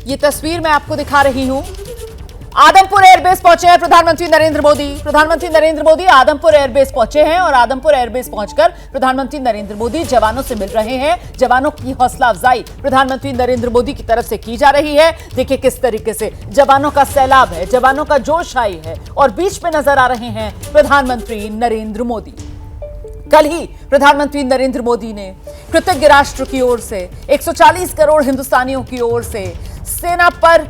ये तस्वीर मैं आपको दिखा रही हूं। आदमपुर एयरबेस पहुंचे हैं प्रधानमंत्री नरेंद्र मोदी। प्रधानमंत्री नरेंद्र मोदी आदमपुर एयरबेस पहुंचे हैं और आदमपुर एयरबेस पहुंचकर प्रधानमंत्री नरेंद्र मोदी जवानों से मिल रहे हैं। जवानों की हौसला अफजाई प्रधानमंत्री नरेंद्र मोदी की तरफ से की जा रही है। देखिए किस तरीके से जवानों का सैलाब है, जवानों का जोश आई है और बीच में नजर आ रहे हैं प्रधानमंत्री नरेंद्र मोदी। कल ही प्रधानमंत्री नरेंद्र मोदी ने कृतज्ञ राष्ट्र की ओर से 140 करोड़ हिंदुस्तानियों की ओर से सेना पर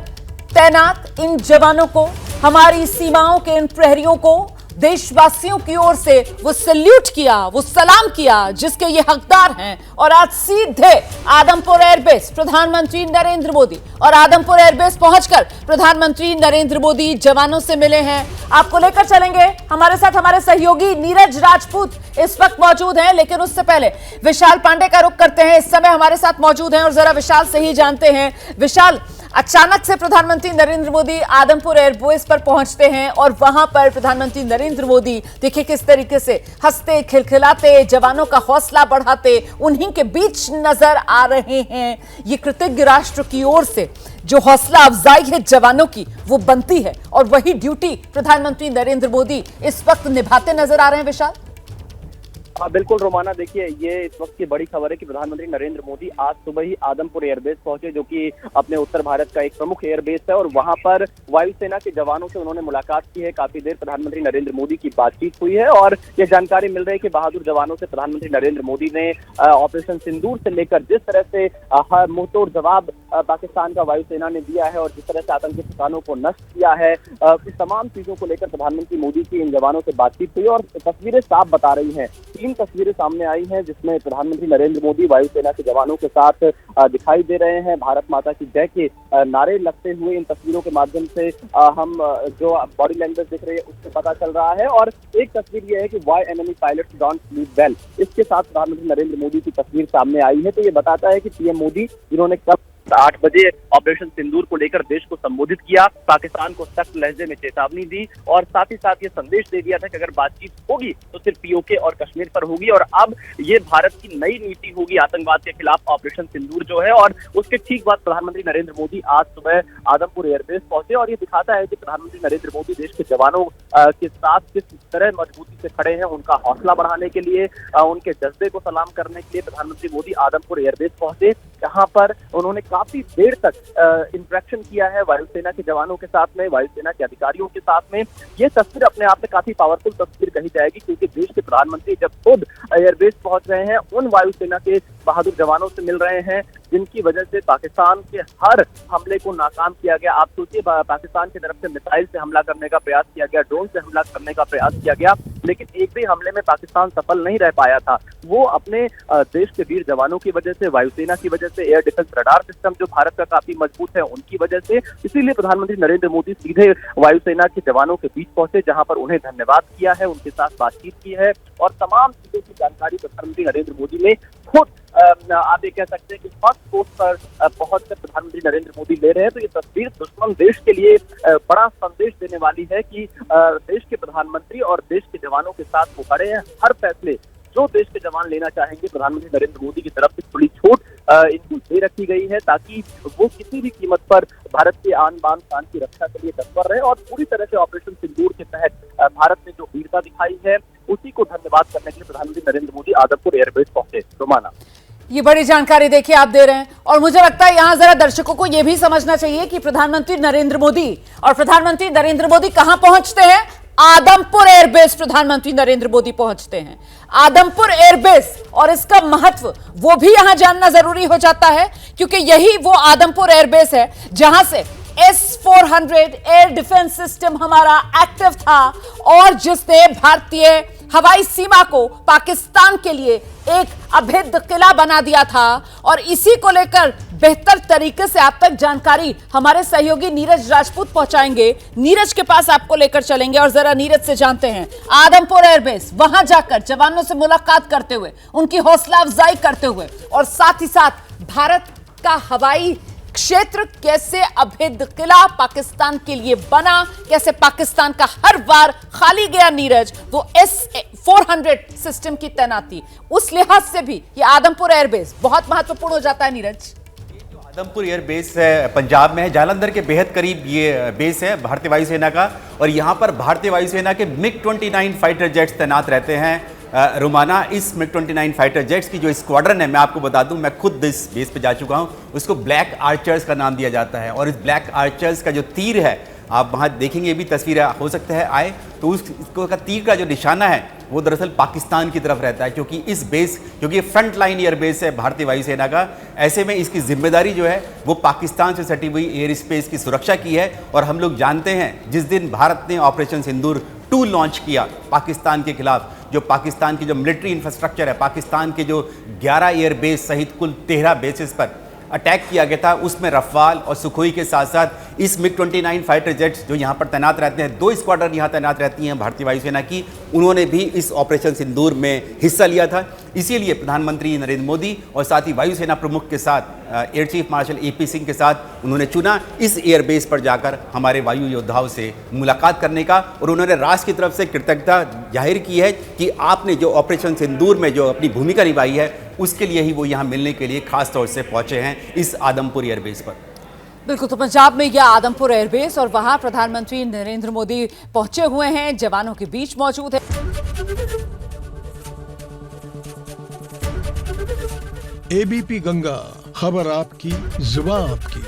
तैनात इन जवानों को, हमारी सीमाओं के इन प्रहरियों को, देशवासियों की ओर से वो सैल्यूट किया, वो सलाम किया जिसके ये हकदार हैं। और आज सीधे आदमपुर एयरबेस प्रधानमंत्री नरेंद्र मोदी और आदमपुर एयरबेस पहुंचकर प्रधानमंत्री नरेंद्र मोदी जवानों से मिले हैं। आपको लेकर चलेंगे, हमारे साथ हमारे सहयोगी नीरज राजपूत इस वक्त मौजूद हैं, लेकिन उससे पहले विशाल पांडे का रुख करते हैं। इस समय हमारे साथ मौजूद हैं और जरा विशाल से ही जानते हैं। विशाल, अचानक से प्रधानमंत्री नरेंद्र मोदी आदमपुर एयरबेस पर पहुंचते हैं और वहां पर प्रधानमंत्री नरेंद्र मोदी देखिए किस तरीके से हंसते खिलखिलाते, जवानों का हौसला बढ़ाते उन्हीं के बीच नजर आ रहे हैं। ये कृतज्ञ राष्ट्र की ओर से जो हौसला अफजाई है जवानों की, वो बनती है और वही ड्यूटी प्रधानमंत्री नरेंद्र मोदी इस वक्त निभाते नजर आ रहे हैं। विशाल, बिल्कुल रोमाना, देखिए ये इस वक्त की बड़ी खबर है कि प्रधानमंत्री नरेंद्र मोदी आज सुबह ही आदमपुर एयरबेस पहुंचे, जो कि अपने उत्तर भारत का एक प्रमुख एयरबेस है और वहां पर वायुसेना के जवानों से उन्होंने मुलाकात की है। काफी देर प्रधानमंत्री नरेंद्र मोदी की बातचीत हुई है और ये जानकारी मिल रही है कि बहादुर जवानों से प्रधानमंत्री नरेंद्र मोदी ने ऑपरेशन सिंदूर से लेकर जिस तरह से मुंहतोड़ जवाब पाकिस्तान का वायुसेना ने दिया है और जिस तरह से आतंकी ठिकानों को नष्ट किया है, इस तमाम चीजों को लेकर प्रधानमंत्री मोदी की इन जवानों से बातचीत हुई और तस्वीरें साफ बता रही हैं। 3 तस्वीरें सामने आई हैं जिसमें प्रधानमंत्री नरेंद्र मोदी वायुसेना के जवानों के साथ दिखाई दे रहे हैं। भारत माता की जय के नारे लगते हुए इन तस्वीरों के माध्यम से हम जो बॉडी लैंग्वेज दिख रही है उससे पता चल रहा है। और एक तस्वीर यह है कि why enemy pilots don't sleep well, इसके साथ प्रधानमंत्री नरेंद्र मोदी की तस्वीर सामने आई है। तो ये बताता है कि पीएम मोदी जिन्होंने कब 8 बजे ऑपरेशन सिंदूर को लेकर देश को संबोधित किया, पाकिस्तान को सख्त लहजे में चेतावनी दी और साथ ही साथ ये संदेश दे दिया था कि अगर बातचीत होगी तो सिर्फ पीओके और कश्मीर पर होगी। और अब ये भारत की नई नीति होगी आतंकवाद के खिलाफ ऑपरेशन सिंदूर जो है। और उसके ठीक बाद प्रधानमंत्री नरेंद्र मोदी आज सुबह आदमपुर एयरबेस पहुंचे और ये दिखाता है कि प्रधानमंत्री नरेंद्र मोदी देश के जवानों के साथ किस तरह मजबूती से खड़े हैं। उनका हौसला बढ़ाने के लिए, उनके जज्बे को सलाम करने के लिए प्रधानमंत्री मोदी आदमपुर एयरबेस पहुंचे, जहां पर उन्होंने काफी देर तक इंटरेक्शन किया है वायुसेना के जवानों के साथ में, वायुसेना के अधिकारियों के साथ में। ये तस्वीर अपने आप में काफी पावरफुल तस्वीर कही जाएगी, क्योंकि देश के प्रधानमंत्री जब खुद एयरबेस पहुंच रहे हैं, उन वायुसेना के बहादुर जवानों से मिल रहे हैं जिनकी वजह से पाकिस्तान के हर हमले को नाकाम किया गया। आप सोचिए, पाकिस्तान की तरफ से मिसाइल से हमला करने का प्रयास किया गया, ड्रोन से हमला करने का प्रयास किया गया, लेकिन एक भी हमले में पाकिस्तान सफल नहीं रह पाया था। वो अपने देश के वीर जवानों की वजह से, वायुसेना की वजह से, एयर डिफेंस रडार सिस्टम जो भारत का काफी मजबूत है उनकी वजह से, इसीलिए प्रधानमंत्री नरेंद्र मोदी सीधे वायुसेना के जवानों के बीच पहुंचे, जहां पर उन्हें धन्यवाद किया है, उनके साथ बातचीत की है और तमाम चीजों की जानकारी प्रधानमंत्री नरेंद्र मोदी ने खुद आप ये कह सकते हैं कि फर्स्ट पोस्ट पर पहुंचकर प्रधानमंत्री नरेंद्र मोदी ले रहे हैं। तो ये तस्वीर दुश्मन देश के लिए बड़ा संदेश देने वाली है कि देश के प्रधानमंत्री और देश के जवानों के साथ वो खड़े हैं। हर फैसले जो देश के जवान लेना चाहेंगे, प्रधानमंत्री नरेंद्र मोदी की तरफ से खुली छूट इनको दे रखी गई है, ताकि वो किसी भी कीमत पर भारत के आन बान शान की रक्षा के लिए तत्पर रहे। और पूरी तरह से ऑपरेशन सिंदूर के तहत भारत ने जो वीरता दिखाई है, उसी को धन्यवाद करने के लिए प्रधानमंत्री नरेंद्र मोदी आदमपुर एयरबेस पहुंचे। रोमाना, ये बड़ी जानकारी देखिए आप दे रहे हैं और मुझे लगता है यहां जरा दर्शकों को यह भी समझना चाहिए कि प्रधानमंत्री नरेंद्र मोदी कहां पहुंचते हैं। आदमपुर एयरबेस प्रधानमंत्री नरेंद्र मोदी पहुंचते हैं, आदमपुर एयरबेस, और इसका महत्व वो भी यहां जानना जरूरी हो जाता है, क्योंकि यही वो आदमपुर एयरबेस है जहां से S-400 एयर डिफेंस सिस्टम हमारा एक्टिव था और जिसने भारतीय हवाई सीमा को पाकिस्तान के लिए एक अभेद्य किला बना दिया था। और इसी को लेकर बेहतर तरीके से आप तक जानकारी हमारे सहयोगी नीरज राजपूत पहुंचाएंगे। नीरज के पास आपको लेकर चलेंगे और जरा नीरज से जानते हैं आदमपुर एयरबेस, वहां जाकर जवानों से मुलाकात करते हुए, उनकी हौसला अफजाई करते हुए और साथ ही साथ भारत का हवाई क्षेत्र कैसे अभेद्य किला पाकिस्तान के लिए बना, कैसे पाकिस्तान का हर वार खाली गया नीरज, वो S-400 सिस्टम की तैनाती, उस लिहाज से भी ये आदमपुर एयरबेस बहुत महत्वपूर्ण हो जाता है नीरज। आदमपुर एयर बेस पंजाब में है, जालंधर के बेहद करीब ये बेस है भारतीय वायुसेना का। और यहाँ पर भारतीय वायुसेना के MiG-29 फाइटर जेट्स तैनात रहते हैं। रोमाना, इस MiG-29 फाइटर जेट्स की जो स्क्वाड्रन है, मैं आपको बता दूं, मैं खुद इस बेस पे जा चुका हूं, उसको ब्लैक आर्चर्स का नाम दिया जाता है। और इस ब्लैक आर्चर्स का जो तीर है, आप वहाँ देखेंगे, भी तस्वीर हो सकता है आए तो उसको का तीर का जो निशाना है वो दरअसल पाकिस्तान की तरफ रहता है, क्योंकि इस बेस, क्योंकि ये फ्रंट लाइन एयर बेस है भारतीय वायुसेना का, ऐसे में इसकी जिम्मेदारी जो है वो पाकिस्तान से सटी हुई एयर स्पेस की सुरक्षा की है। और हम लोग जानते हैं, जिस दिन भारत ने ऑपरेशन सिंदूर 2 लॉन्च किया पाकिस्तान के खिलाफ, जो पाकिस्तान की जो मिलिट्री इंफ्रास्ट्रक्चर है, पाकिस्तान के जो 11 एयर बेस सहित कुल 13 बेसिस पर अटैक किया गया था, उसमें रफाल और सुखोई के साथ साथ इस MiG-29 फाइटर जेट्स जो यहाँ पर तैनात रहते हैं, 2 स्क्वाड्रन यहाँ तैनात रहती हैं भारतीय वायुसेना की, उन्होंने भी इस ऑपरेशन सिंदूर में हिस्सा लिया था। इसीलिए प्रधानमंत्री नरेंद्र मोदी और साथ ही वायुसेना प्रमुख के साथ, air chief marshal AP Singh के साथ, उन्होंने चुना इस एयरबेस पर जाकर हमारे वायु योद्धाओं से मुलाकात करने का। और उन्होंने राष्ट्र की तरफ से कृतज्ञता जाहिर की है कि आपने जो ऑपरेशन सिंदूर में जो अपनी भूमिका निभाई है, उसके लिए ही वो यहाँ मिलने के लिए खास तौर से पहुंचे हैं इस आदमपुर एयरबेस पर। बिल्कुल, तो पंजाब में यह आदमपुर एयरबेस और वहां प्रधानमंत्री नरेंद्र मोदी पहुंचे हुए हैं, जवानों के बीच मौजूद है। ABP गंगा, खबर आपकी, जुबान आपकी।